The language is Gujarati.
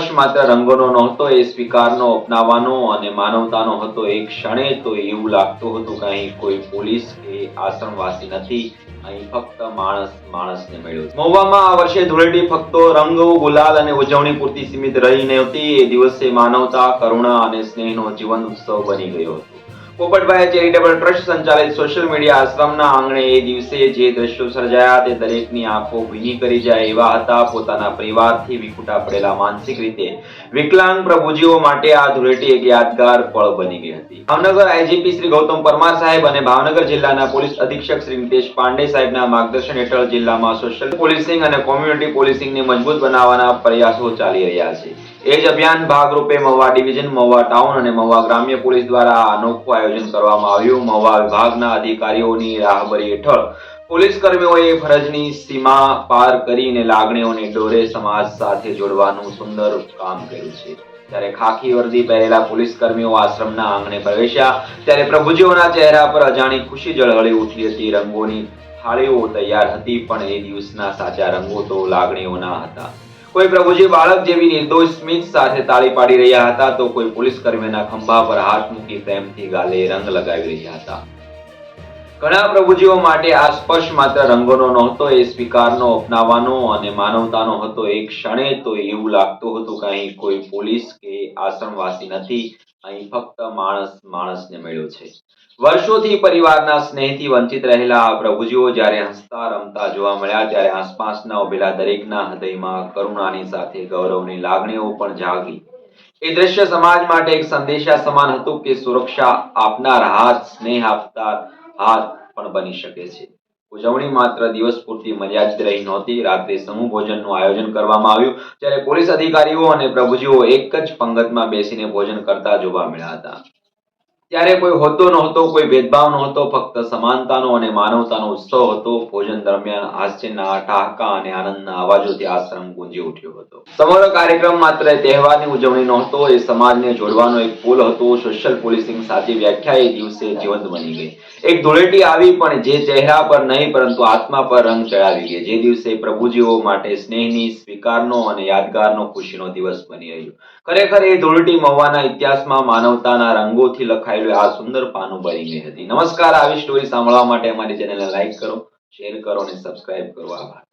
સ્પર્શ માત્ર રંગોનો નહોતો, એ સ્વીકારનો, અપનાવવાનો અને માનવતાનો હતો. એક ક્ષણે તો એવું લાગતું હતું કે અહીં કોઈ પોલીસ કે આશ્રમવાસી નથી, અહીં ફક્ત માણસ માણસને મળ્યો. મહુવામાં આ વર્ષે ધૂળેટી ફક્ત રંગ, ગુલાલ અને ઉજવણી પૂરતી સીમિત રહી નહોતી. એ દિવસે માનવતા, કરુણા અને સ્નેહનો જીવંત ઉત્સવ બની ગયો હતો. પોપટભાઈ ચેરિટેબલ ટ્રસ્ટ સંચાલિત સોશિયલ મીડિયા આશ્રમના આંગણે એ દિવસે જે દ્રશ્યો સર્જાયા તે દરેકની આંખો ભીની કરી જાય એવા હતા. પોતાના પરિવારથી વિખૂટા પડેલા, માનસિક રીતે વિકલાંગ પ્રભુજીઓ માટે આ ધૂળેટી એક યાદગાર પળ બની ગઈ હતી. ભાવનગર આઈજીપી શ્રી ગૌતમ પરમાર સાહેબ અને ભાવનગર જિલ્લાના પોલીસ અધિક્ષક શ્રી નિતેશ પાંડે સાહેબના માર્ગદર્શન હેઠળ જિલ્લામાં સોશિયલ પોલીસિંગ અને કોમ્યુનિટી પોલીસિંગને મજબૂત બનાવવાના પ્રયાસો ચાલી રહ્યા છે. એ જ અભિયાન ભાગરૂપે મહુવા ડિવિઝન, મહુવા ટાઉન અને મહુવા ગ્રામ્ય પોલીસ દ્વારા અનોખું આયોજન કરવામાં આવ્યું. મહુવા વિભાગના અધિકારીઓની રાહબરી હેઠળ પોલીસ કર્મીઓએ ફરજની સીમા પાર કરીને લાગણીઓને ડોરે સમાજ સાથે જોડવાનું સુંદર કામ કર્યું છે. ત્યારે ખાખી વર્દી પહેરેલા પોલીસ કર્મીઓ આશ્રમના આંગણે પ્રવેશ્યા ત્યારે પ્રભુજીઓના ચહેરા પર અજાણી ખુશી ઝળહળી ઉઠી હતી. રંગોની થાળીઓ તૈયાર હતી, પણ એ દિવસના સાચા રંગો તો લાગણીઓના હતા. કોઈ પ્રભુજી બાળક જેવી નિર્દોષ સ્મિત સાથે તાળી પાડી રહ્યા હતા, તો કોઈ પોલીસ કર્મીના ખંભા પર હાથ મૂકી પ્રેમથી ગાલે રંગ લગાવી રહ્યા હતા. ઘણા પ્રભુજીઓ માટે આ સ્પર્શ માત્ર રંગોનો નહોતો, એ સ્વીકારનો, અપનાવવાનો અને માનવતાનો હતો. એક ક્ષણે તો એવું લાગતું હતું કે અહીં કોઈ પોલીસ કે આશ્રમવાસી નથી, અહીં ફક્ત માણસ માણસને મળ્યો છે. વર્ષોથી પરિવારના સ્નેહથી વંચિત રહેલા આ પ્રભુજીઓ જ્યારે હસતા રમતા જોવા મળ્યા ત્યારે આસપાસના ઉભેલા દરેકના હૃદયમાં કરુણાની સાથે ગૌરવની લાગણીઓ પણ જાગી. એ દ્રશ્ય સમાજ માટે એક સંદેશા સમાન હતું કે સુરક્ષા આપનાર હાથ સ્નેહ આપતા હાથ પણ બની શકે છે. ઉજવણી માત્ર દિવસ પૂરતી મર્યાદિત રહી નહોતી. રાત્રે સમૂહ ભોજનનું આયોજન કરવામાં આવ્યું, જ્યારે પોલીસ અધિકારીઓ અને પ્રભુજીઓ એક જ પંગતમાં બેસીને ભોજન કરતા જોવા મળ્યા હતા. ત્યારે કોઈ હોતો નહોતો, કોઈ ભેદભાવ નહોતો, ફક્ત સમાનતાનો અને માનવતાનો ઉત્સવ હતો. ભોજન દરમિયાન હાસ્યના, ઠહાકા અને આનંદના અવાજોથી આશ્રમ ગુંજી ઉઠ્યો હતો. સમગ્ર કાર્યક્રમ માત્ર તહેવારની ઉજવણી નહોતો, એ સમાજને જોડવાનો એક પુલ હતો. સોશિયલ પોલીસિંગ સાચી વ્યાખ્યા એ દિવસે જીવંત બની ગઈ. એક ધૂળેટી આવી પણ જે ચહેરા પર નહીં પરંતુ આત્મા પર રંગ ચડાવી ગઈ. જે દિવસે પ્રભુજીઓ માટે સ્નેહની, સ્વીકારનો અને યાદગારનો ખુશીનો દિવસ બની રહ્યો. ખરેખર એ ધૂળેટી મહુવાના ઇતિહાસમાં માનવતાના રંગોથી લખાયેલું આ સુંદર પાનું બની ગઈ હતી. નમસ્કાર. આવી સ્ટોરી સાંભળવા માટે અમારી ચેનલને લાઈક કરો, શેર કરો અને સબસ્ક્રાઇબ કરો. આભાર.